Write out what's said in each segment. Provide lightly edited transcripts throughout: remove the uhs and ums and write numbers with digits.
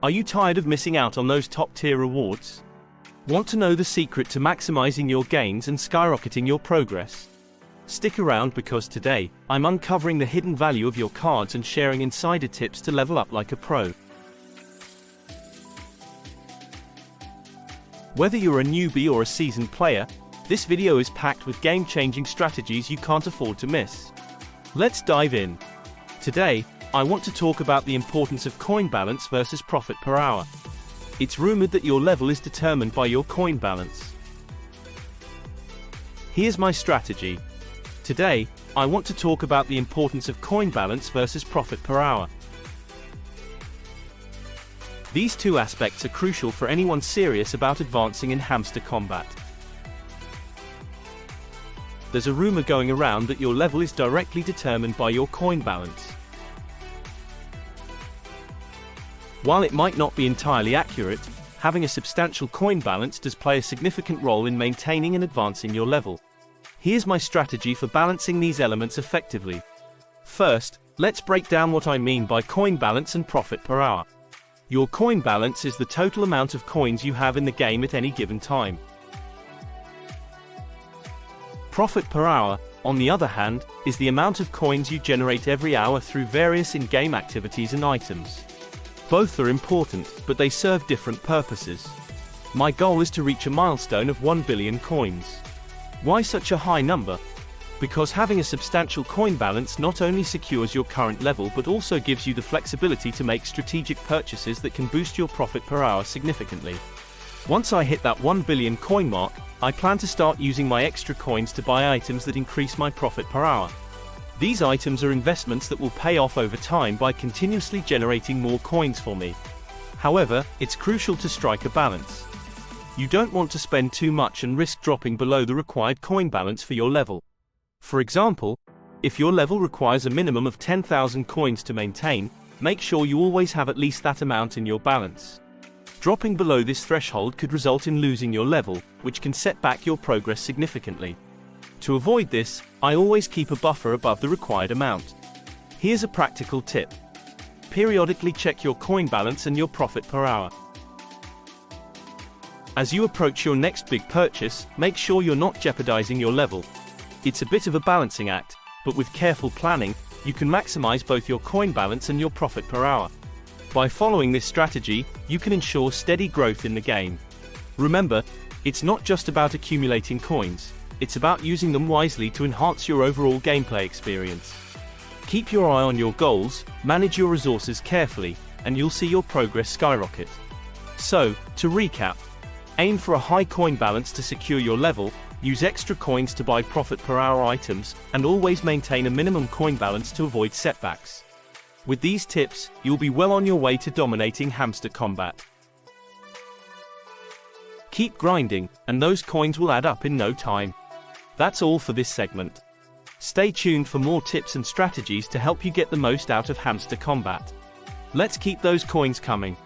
Are you tired of missing out on those top-tier rewards? Want to know the secret to maximizing your gains and skyrocketing your progress? Stick around because today, I'm uncovering the hidden value of your cards and sharing insider tips to level up like a pro. Whether you're a newbie or a seasoned player, this video is packed with game-changing strategies you can't afford to miss. Let's dive in. Today, I want to talk about the importance of coin balance versus profit per hour. It's rumored that your level is determined by your coin balance. Here's my strategy. Today, I want to talk about the importance of coin balance versus profit per hour. These two aspects are crucial for anyone serious about advancing in Hamster Kombat. There's a rumor going around that your level is directly determined by your coin balance. While it might not be entirely accurate, having a substantial coin balance does play a significant role in maintaining and advancing your level. Here's my strategy for balancing these elements effectively. First, let's break down what I mean by coin balance and profit per hour. Your coin balance is the total amount of coins you have in the game at any given time. Profit per hour, on the other hand, is the amount of coins you generate every hour through various in-game activities and items. Both are important, but they serve different purposes. My goal is to reach a milestone of 1 billion coins. Why such a high number? Because having a substantial coin balance not only secures your current level but also gives you the flexibility to make strategic purchases that can boost your profit per hour significantly. Once I hit that 1 billion coin mark, I plan to start using my extra coins to buy items that increase my profit per hour. These items are investments that will pay off over time by continuously generating more coins for me. However, it's crucial to strike a balance. You don't want to spend too much and risk dropping below the required coin balance for your level. For example, if your level requires a minimum of 10,000 coins to maintain, make sure you always have at least that amount in your balance. Dropping below this threshold could result in losing your level, which can set back your progress significantly. To avoid this, I always keep a buffer above the required amount. Here's a practical tip. Periodically check your coin balance and your profit per hour. As you approach your next big purchase, make sure you're not jeopardizing your level. It's a bit of a balancing act, but with careful planning, you can maximize both your coin balance and your profit per hour. By following this strategy, you can ensure steady growth in the game. Remember, it's not just about accumulating coins. It's about using them wisely to enhance your overall gameplay experience. Keep your eye on your goals, manage your resources carefully, and you'll see your progress skyrocket. So, to recap, aim for a high coin balance to secure your level, use extra coins to buy profit per hour items, and always maintain a minimum coin balance to avoid setbacks. With these tips, you'll be well on your way to dominating Hamster Kombat. Keep grinding, and those coins will add up in no time. That's all for this segment. Stay tuned for more tips and strategies to help you get the most out of Hamster Kombat. Let's keep those coins coming.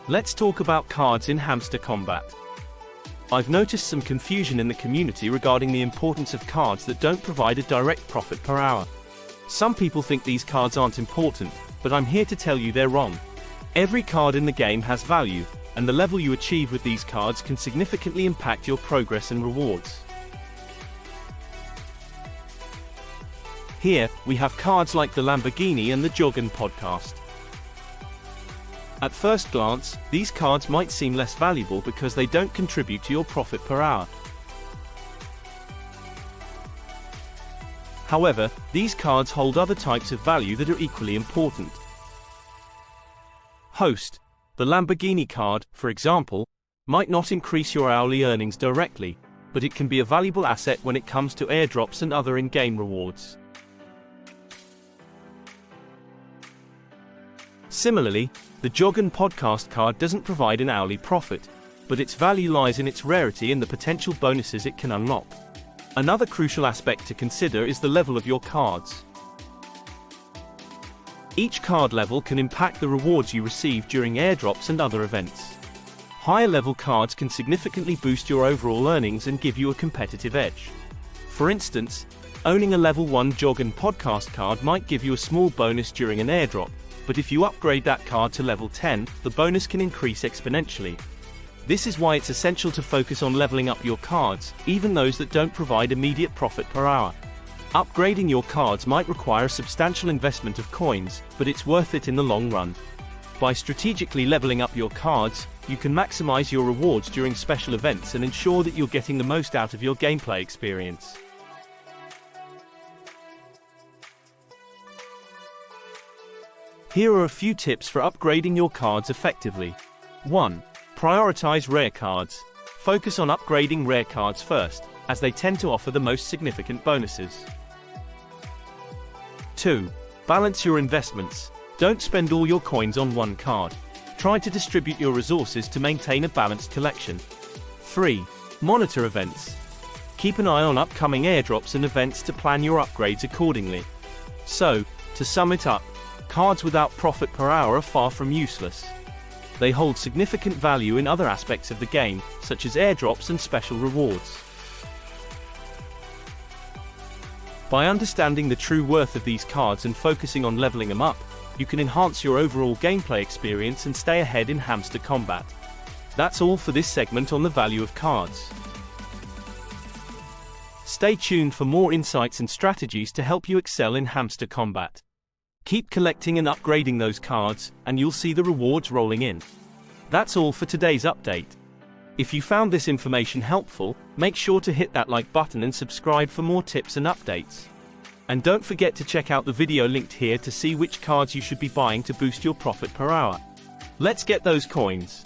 Let's talk about cards in Hamster Kombat. I've noticed some confusion in the community regarding the importance of cards that don't provide a direct profit per hour. Some people think these cards aren't important, but I'm here to tell you they're wrong. Every card in the game has value, and the level you achieve with these cards can significantly impact your progress and rewards. Here, we have cards like the Lamborghini and the Joggin podcast. At first glance, these cards might seem less valuable because they don't contribute to your profit per hour. However, these cards hold other types of value that are equally important. Host. The Lamborghini card, for example, might not increase your hourly earnings directly, but it can be a valuable asset when it comes to airdrops and other in-game rewards. Similarly, the Joggin podcast card doesn't provide an hourly profit, but its value lies in its rarity and the potential bonuses it can unlock. Another crucial aspect to consider is the level of your cards. Each card level can impact the rewards you receive during airdrops and other events. Higher level cards can significantly boost your overall earnings and give you a competitive edge. For instance, owning a level 1 Joggin podcast card might give you a small bonus during an airdrop, but if you upgrade that card to level 10, the bonus can increase exponentially. This is why it's essential to focus on leveling up your cards, even those that don't provide immediate profit per hour. Upgrading your cards might require a substantial investment of coins, but it's worth it in the long run. By strategically leveling up your cards, you can maximize your rewards during special events and ensure that you're getting the most out of your gameplay experience. Here are a few tips for upgrading your cards effectively. 1. Prioritize rare cards. Focus on upgrading rare cards first, as they tend to offer the most significant bonuses. 2. Balance your investments. Don't spend all your coins on one card. Try to distribute your resources to maintain a balanced collection. 3. Monitor events. Keep an eye on upcoming airdrops and events to plan your upgrades accordingly. So, to sum it up, cards without profit per hour are far from useless. They hold significant value in other aspects of the game, such as airdrops and special rewards. By understanding the true worth of these cards and focusing on leveling them up, you can enhance your overall gameplay experience and stay ahead in Hamster Kombat. That's all for this segment on the value of cards. Stay tuned for more insights and strategies to help you excel in Hamster Kombat. Keep collecting and upgrading those cards, and you'll see the rewards rolling in. That's all for today's update. If you found this information helpful, make sure to hit that like button and subscribe for more tips and updates. And don't forget to check out the video linked here to see which cards you should be buying to boost your profit per hour. Let's get those coins.